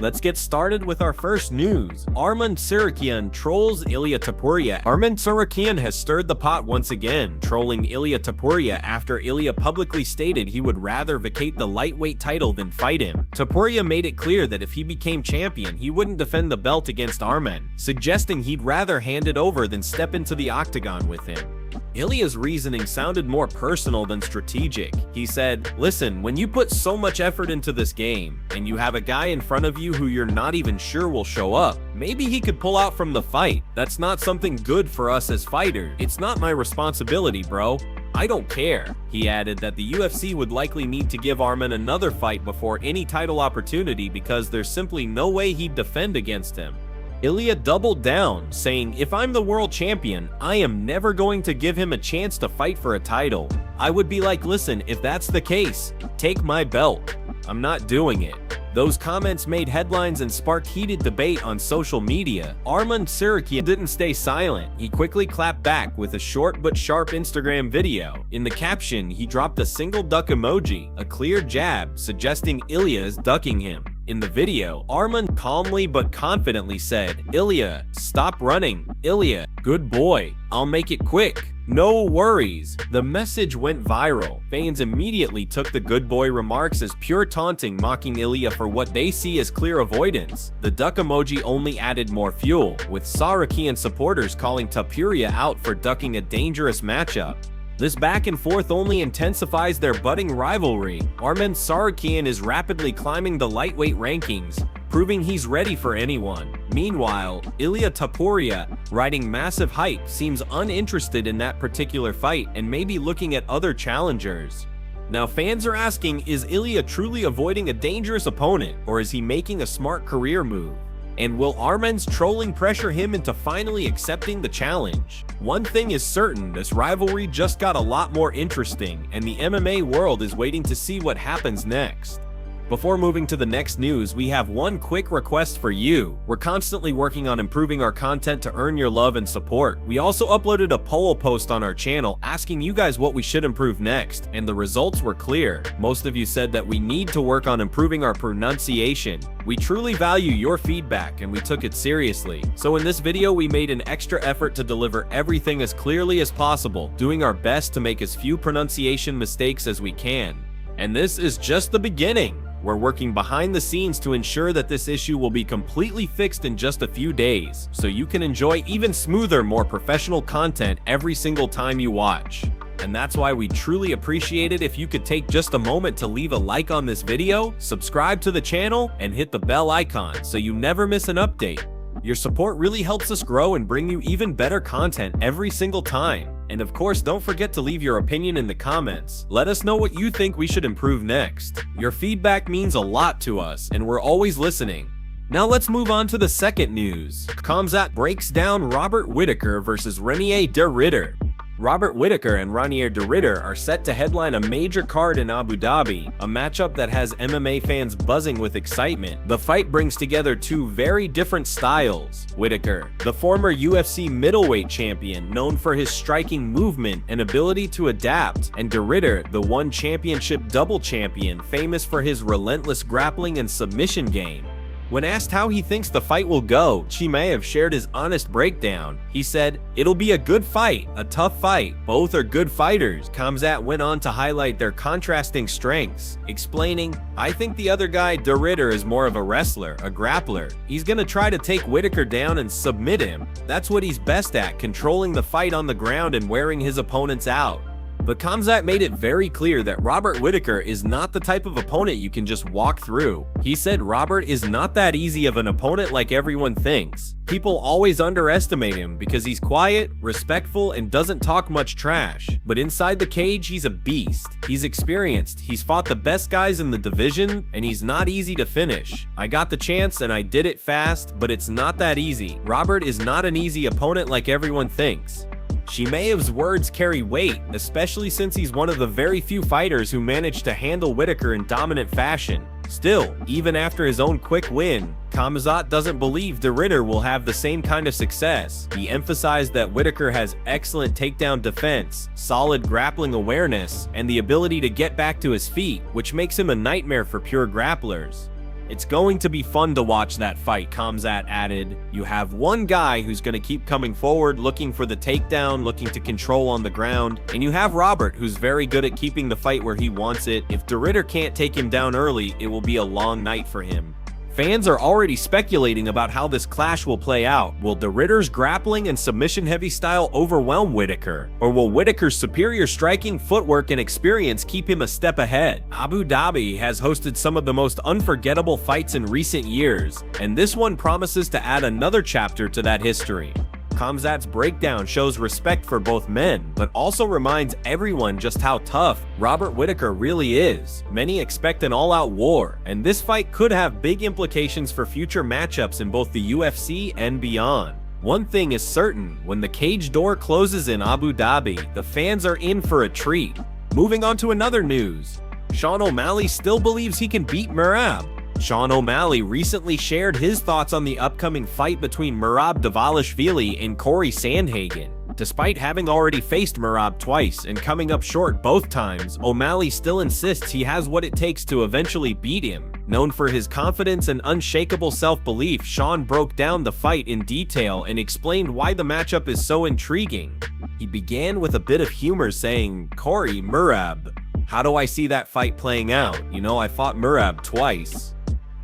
Let's get started with our first news. Arman Tsarukyan trolls Ilia Topuria. Arman Tsarukyan has stirred the pot once again, trolling Ilia Topuria after Ilia publicly stated he would rather vacate the lightweight title than fight him. Topuria made it clear that if he became champion, he wouldn't defend the belt against Arman, suggesting he'd rather hand it over than step into the octagon with him. Ilia's reasoning sounded more personal than strategic. He said, "Listen, when you put so much effort into this game, and you have a guy in front of you who you're not even sure will show up, maybe he could pull out from the fight. That's not something good for us as fighters. It's not my responsibility, bro. I don't care." He added that the UFC would likely need to give Arman another fight before any title opportunity because there's simply no way he'd defend against him. Ilia doubled down, saying, "If I'm the world champion, I am never going to give him a chance to fight for a title. I would be like, listen, if that's the case, take my belt. I'm not doing it." Those comments made headlines and sparked heated debate on social media. Arman Tsarukyan didn't stay silent. He quickly clapped back with a short but sharp Instagram video. In the caption, he dropped a single duck emoji, a clear jab, suggesting Ilia is ducking him. In the video, Arman calmly but confidently said, "Ilia, stop running. Ilia, good boy. I'll make it quick. No worries." The message went viral. Fans immediately took the good boy remarks as pure taunting, mocking Ilia for what they see as clear avoidance. The duck emoji only added more fuel, with Tsarukyan supporters calling Topuria out for ducking a dangerous matchup. This back and forth only intensifies their budding rivalry. Arman Tsarukyan is rapidly climbing the lightweight rankings, proving he's ready for anyone. Meanwhile, Ilia Topuria, riding massive hype, seems uninterested in that particular fight and may be looking at other challengers. Now fans are asking, is Ilia truly avoiding a dangerous opponent, or is he making a smart career move? And will Arman's trolling pressure him into finally accepting the challenge? One thing is certain, this rivalry just got a lot more interesting, and the MMA world is waiting to see what happens next. Before moving to the next news, we have one quick request for you. We're constantly working on improving our content to earn your love and support. We also uploaded a poll post on our channel asking you guys what we should improve next, and the results were clear. Most of you said that we need to work on improving our pronunciation. We truly value your feedback and we took it seriously. So in this video, we made an extra effort to deliver everything as clearly as possible, doing our best to make as few pronunciation mistakes as we can. And this is just the beginning. We're working behind the scenes to ensure that this issue will be completely fixed in just a few days, so you can enjoy even smoother, more professional content every single time you watch. And that's why we truly appreciate it if you could take just a moment to leave a like on this video, subscribe to the channel, and hit the bell icon so you never miss an update. Your support really helps us grow and bring you even better content every single time. And of course, don't forget to leave your opinion in the comments. Let us know what you think we should improve next. Your feedback means a lot to us, and we're always listening. Now let's move on to the second news. Khamzat breaks down Robert Whittaker versus Renier de Ridder. Robert Whittaker and Renier de Ridder are set to headline a major card in Abu Dhabi, a matchup that has MMA fans buzzing with excitement. The fight brings together two very different styles. Whittaker, the former UFC middleweight champion known for his striking movement and ability to adapt, and de Ridder, the one championship double champion famous for his relentless grappling and submission game. When asked how he thinks the fight will go, Chimaev shared his honest breakdown. He said, "It'll be a good fight, a tough fight. Both are good fighters." Khamzat went on to highlight their contrasting strengths, explaining, "I think the other guy, de Ridder, is more of a wrestler, a grappler. He's gonna try to take Whittaker down and submit him. That's what he's best at, controlling the fight on the ground and wearing his opponents out." But Khamzat made it very clear that Robert Whittaker is not the type of opponent you can just walk through. He said Robert is not that easy of an opponent like everyone thinks. People always underestimate him because he's quiet, respectful, and doesn't talk much trash. But inside the cage, he's a beast. He's experienced, he's fought the best guys in the division, and he's not easy to finish. I got the chance and I did it fast, but it's not that easy. Robert is not an easy opponent like everyone thinks. Chimaev's words carry weight, especially since he's one of the very few fighters who managed to handle Whittaker in dominant fashion. Still, even after his own quick win, Khamzat doesn't believe De Ridder will have the same kind of success. He emphasized that Whittaker has excellent takedown defense, solid grappling awareness, and the ability to get back to his feet, which makes him a nightmare for pure grapplers. It's going to be fun to watch that fight, Khamzat added. You have one guy who's going to keep coming forward, looking for the takedown, looking to control on the ground, and you have Robert, who's very good at keeping the fight where he wants it. If De Ridder can't take him down early, it will be a long night for him. Fans are already speculating about how this clash will play out. Will De Ridder's grappling and submission-heavy style overwhelm Whittaker? Or will Whittaker's superior striking, footwork, and experience keep him a step ahead? Abu Dhabi has hosted some of the most unforgettable fights in recent years, and this one promises to add another chapter to that history. Khamzat's breakdown shows respect for both men, but also reminds everyone just how tough Robert Whittaker really is. Many expect an all-out war, and this fight could have big implications for future matchups in both the UFC and beyond. One thing is certain, when the cage door closes in Abu Dhabi, the fans are in for a treat. Moving on to another news. Shawn O'Malley still believes he can beat Morab. Shawn O'Malley recently shared his thoughts on the upcoming fight between Morab Dvalishvili and Corey Sandhagen. Despite having already faced Morab twice and coming up short both times, O'Malley still insists he has what it takes to eventually beat him. Known for his confidence and unshakable self-belief, Shawn broke down the fight in detail and explained why the matchup is so intriguing. He began with a bit of humor saying, "Corey, Morab, how do I see that fight playing out? You know, I fought Morab twice.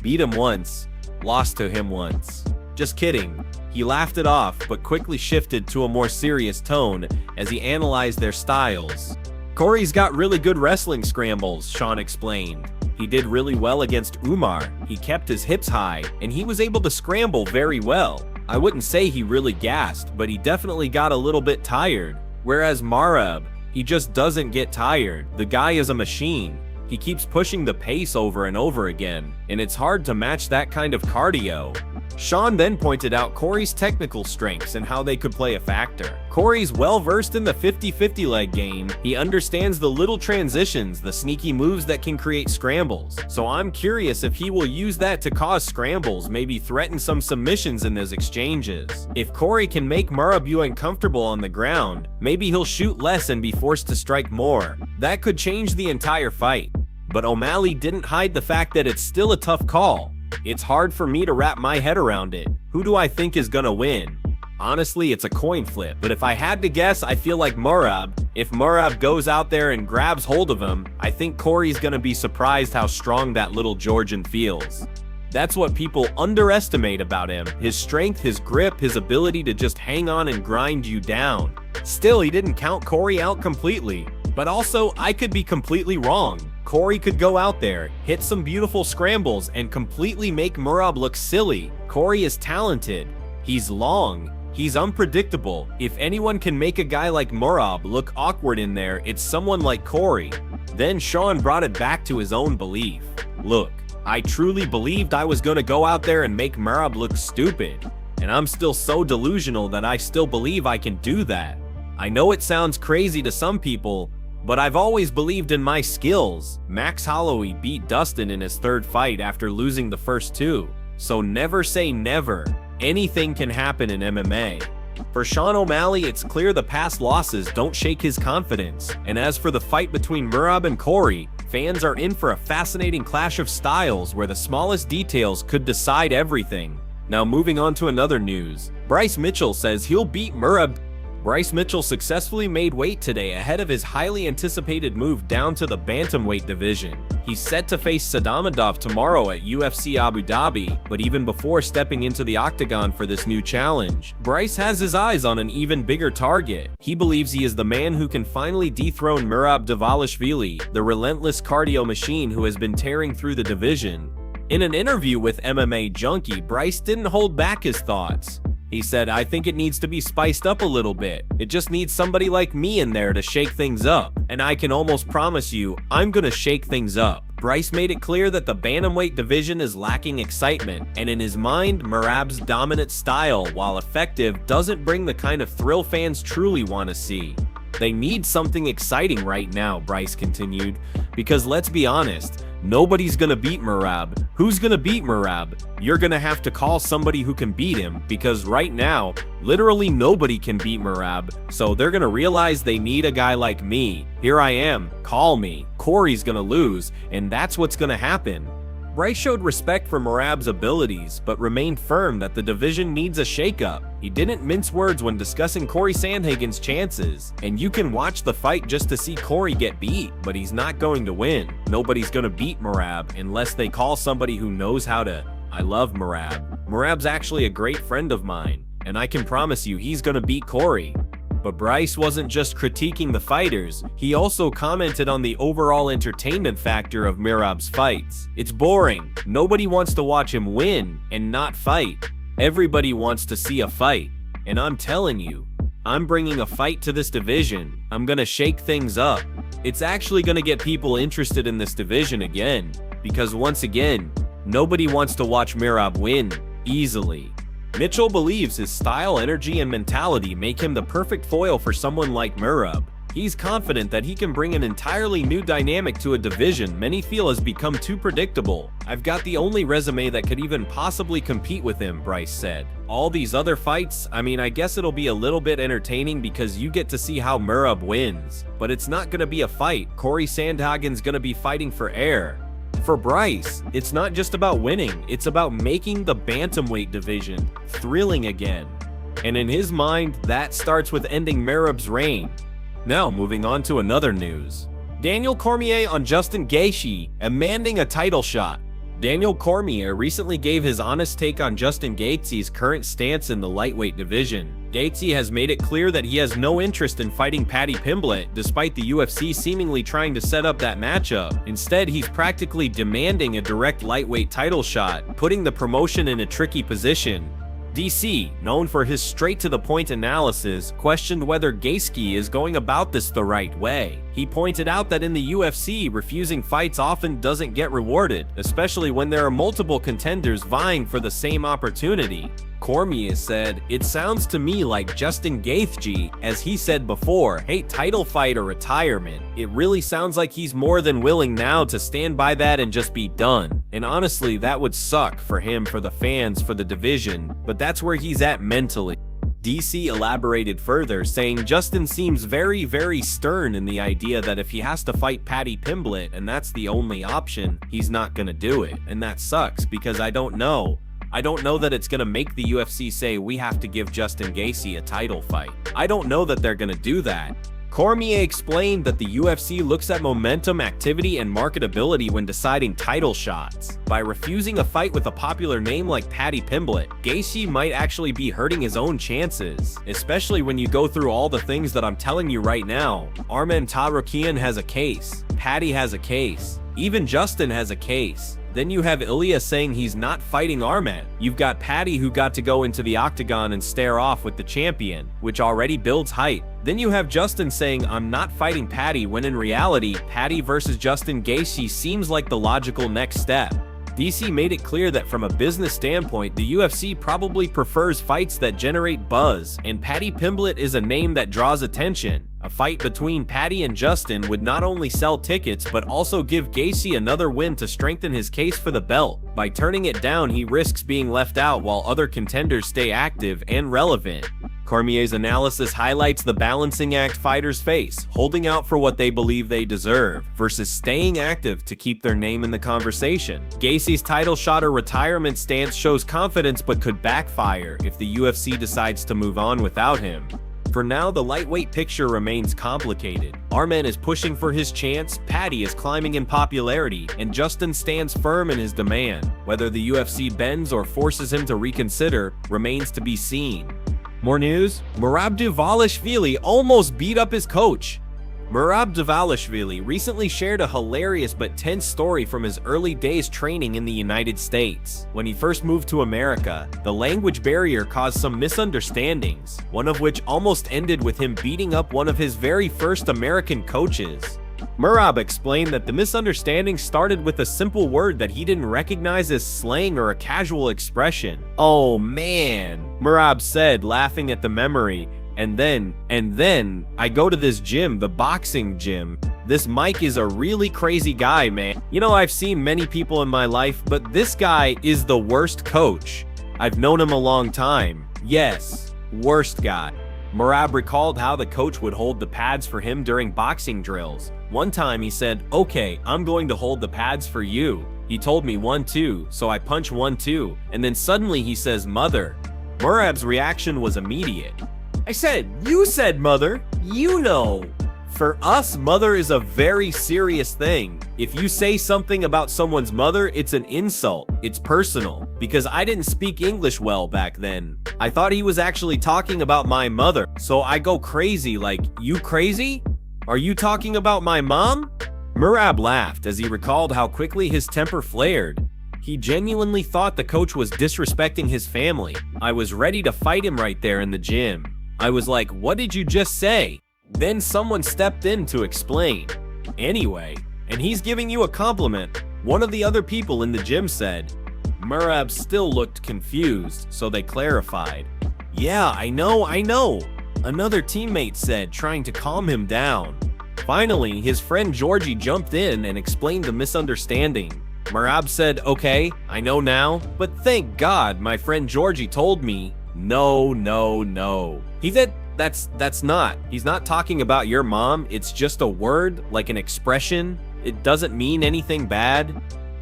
Beat him once, lost to him once. Just kidding." He laughed it off, but quickly shifted to a more serious tone as he analyzed their styles. "Corey's got really good wrestling scrambles," Shawn explained. "He did really well against Umar. He kept his hips high, and he was able to scramble very well. I wouldn't say he really gassed, but he definitely got a little bit tired. Whereas Morab, he just doesn't get tired. The guy is a machine. He keeps pushing the pace over and over again, and it's hard to match that kind of cardio." Shawn then pointed out Corey's technical strengths and how they could play a factor. Corey's well-versed in the 50-50 leg game. He understands the little transitions, the sneaky moves that can create scrambles. So I'm curious if he will use that to cause scrambles, maybe threaten some submissions in those exchanges. If Corey can make Morab uncomfortable on the ground, maybe he'll shoot less and be forced to strike more. That could change the entire fight. But O'Malley didn't hide the fact that it's still a tough call. "It's hard for me to wrap my head around it. Who do I think is gonna win? Honestly, it's a coin flip, but if I had to guess, I feel like Morab. If Morab goes out there and grabs hold of him, I think Corey's gonna be surprised how strong that little Georgian feels." That's what people underestimate about him: his strength, his grip, his ability to just hang on and grind you down. Still, he didn't count Corey out completely. But also, I could be completely wrong. Corey could go out there, hit some beautiful scrambles, and completely make Morab look silly. Corey is talented. He's long. He's unpredictable. If anyone can make a guy like Morab look awkward in there, it's someone like Corey. Then Shawn brought it back to his own belief. "Look, I truly believed I was gonna go out there and make Morab look stupid. And I'm still so delusional that I still believe I can do that. I know it sounds crazy to some people, but I've always believed in my skills." Max Holloway beat Dustin in his third fight after losing the first two. So never say never. Anything can happen in MMA. For Shawn O'Malley, it's clear the past losses don't shake his confidence. And as for the fight between Morab and Corey, fans are in for a fascinating clash of styles where the smallest details could decide everything. Now moving on to another news. Bryce Mitchell says he'll beat Morab. Bryce Mitchell successfully made weight today ahead of his highly anticipated move down to the bantamweight division. He's set to face Sadamedov tomorrow at UFC Abu Dhabi, but even before stepping into the octagon for this new challenge, Bryce has his eyes on an even bigger target. He believes he is the man who can finally dethrone Morab Dvalishvili, the relentless cardio machine who has been tearing through the division. In an interview with MMA Junkie, Bryce didn't hold back his thoughts. He said, "I think it needs to be spiced up a little bit. It just needs somebody like me in there to shake things up. And I can almost promise you, I'm gonna shake things up." Bryce made it clear that the bantamweight division is lacking excitement, and in his mind, Morab's dominant style, while effective, doesn't bring the kind of thrill fans truly want to see. "They need something exciting right now," Bryce continued, "because let's be honest, Nobody's gonna beat Morab. Who's gonna beat Morab? You're gonna have to call somebody who can beat him, because right now, literally nobody can beat Morab, so they're gonna realize they need a guy like me. Here I am, call me. Corey's gonna lose, and that's what's gonna happen. Bryce showed respect for Morab's abilities, but remained firm that the division needs a shakeup. He didn't mince words when discussing Corey Sandhagen's chances, and you can watch the fight just to see Corey get beat, but he's not going to win. Nobody's gonna beat Morab unless they call somebody who knows how to. I love Morab. Morab's actually a great friend of mine, and I can promise you he's gonna beat Corey. But Bryce wasn't just critiquing the fighters, he also commented on the overall entertainment factor of Morab's fights. It's boring. Nobody wants to watch him win and not fight. Everybody wants to see a fight. And I'm telling you, I'm bringing a fight to this division. I'm gonna shake things up. It's actually gonna get people interested in this division again. Because once again, nobody wants to watch Morab win easily. Mitchell believes his style, energy, and mentality make him the perfect foil for someone like Morab. He's confident that he can bring an entirely new dynamic to a division many feel has become too predictable. I've got the only resume that could even possibly compete with him, Bryce said. All these other fights, I guess it'll be a little bit entertaining because you get to see how Morab wins. But it's not gonna be a fight. Corey Sandhagen's gonna be fighting for air. For Bryce, it's not just about winning, it's about making the bantamweight division thrilling again. And in his mind, that starts with ending Morab's reign. Now, moving on to another news. Daniel Cormier on Justin Gaethje, demanding a title shot. Daniel Cormier recently gave his honest take on Justin Gaethje's current stance in the lightweight division. Gaethje has made it clear that he has no interest in fighting Paddy Pimblett, despite the UFC seemingly trying to set up that matchup. Instead, he's practically demanding a direct lightweight title shot, putting the promotion in a tricky position. DC, known for his straight-to-the-point analysis, questioned whether Gaethje is going about this the right way. He pointed out that in the UFC, refusing fights often doesn't get rewarded, especially when there are multiple contenders vying for the same opportunity. Cormier said, "It sounds to me like Justin Gaethje, as he said before, hate title fight or retirement. It really sounds like he's more than willing now to stand by that and just be done. And honestly, that would suck for him, for the fans, for the division, but that's where he's at mentally." DC elaborated further, saying Justin seems very, very stern in the idea that if he has to fight Paddy Pimblett and that's the only option, he's not gonna do it. And that sucks because I don't know that it's gonna make the UFC say we have to give Justin Gaethje a title fight. I don't know that they're gonna do that. Cormier explained that the UFC looks at momentum, activity, and marketability when deciding title shots. By refusing a fight with a popular name like Paddy Pimblett, Gaethje might actually be hurting his own chances, especially when you go through all the things that I'm telling you right now. Arman Tsarukyan has a case, Paddy has a case, even Justin has a case. Then you have Ilia saying he's not fighting Arman. You've got Paddy who got to go into the octagon and stare off with the champion, which already builds hype. Then you have Justin saying I'm not fighting Paddy, when in reality, Paddy versus Justin Gaethje seems like the logical next step. DC made it clear that from a business standpoint, the UFC probably prefers fights that generate buzz, and Paddy Pimblett is a name that draws attention. A fight between Paddy and Justin would not only sell tickets, but also give Gaethje another win to strengthen his case for the belt. By turning it down, he risks being left out while other contenders stay active and relevant. Cormier's analysis highlights the balancing act fighters face, holding out for what they believe they deserve, versus staying active to keep their name in the conversation. Gaethje's title shot or retirement stance shows confidence but could backfire if the UFC decides to move on without him. For now, the lightweight picture remains complicated. Arman is pushing for his chance, Paddy is climbing in popularity, and Justin stands firm in his demand. Whether the UFC bends or forces him to reconsider remains to be seen. More news? Morab Dvalishvili almost beat up his coach. Morab Dvalishvili recently shared a hilarious but tense story from his early days training in the United States. When he first moved to America, the language barrier caused some misunderstandings, one of which almost ended with him beating up one of his very first American coaches. Morab explained that the misunderstanding started with a simple word that he didn't recognize as slang or a casual expression. "Oh man," Morab said, laughing at the memory, And then I go to this gym, the boxing gym. This Mike is a really crazy guy, man. You know, I've seen many people in my life, but this guy is the worst coach. I've known him a long time. Yes, worst guy. Morab recalled how the coach would hold the pads for him during boxing drills. One time he said, "Okay, I'm going to hold the pads for you." He told me 1, 2, so I punch 1, 2, and then suddenly he says, "Mother." Morab's reaction was immediate. I said, "You said mother, you know." For us, mother is a very serious thing. If you say something about someone's mother, it's an insult. It's personal. Because I didn't speak English well back then. I thought he was actually talking about my mother. So I go crazy like, "You crazy? Are you talking about my mom?" Morab laughed as he recalled how quickly his temper flared. He genuinely thought the coach was disrespecting his family. I was ready to fight him right there in the gym. I was like, "What did you just say?" Then someone stepped in to explain. Anyway, and he's giving you a compliment, one of the other people in the gym said. Morab still looked confused, so they clarified. "Yeah, I know. Another teammate said, trying to calm him down. Finally, his friend Georgie jumped in and explained the misunderstanding. Morab said, "Okay, I know now, but thank God my friend Georgie told me, no. He said, he's not talking about your mom, it's just a word, like an expression. It doesn't mean anything bad."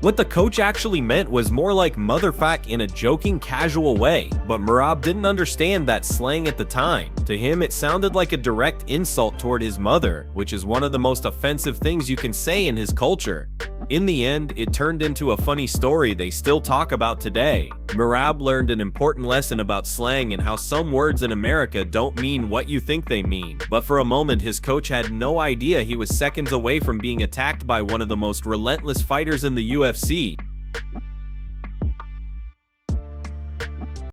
What the coach actually meant was more like motherfuck in a joking, casual way, but Morab didn't understand that slang at the time. To him, it sounded like a direct insult toward his mother, which is one of the most offensive things you can say in his culture. In the end, it turned into a funny story they still talk about today. Morab learned an important lesson about slang and how some words in America don't mean what you think they mean. But for a moment, his coach had no idea he was seconds away from being attacked by one of the most relentless fighters in the UFC.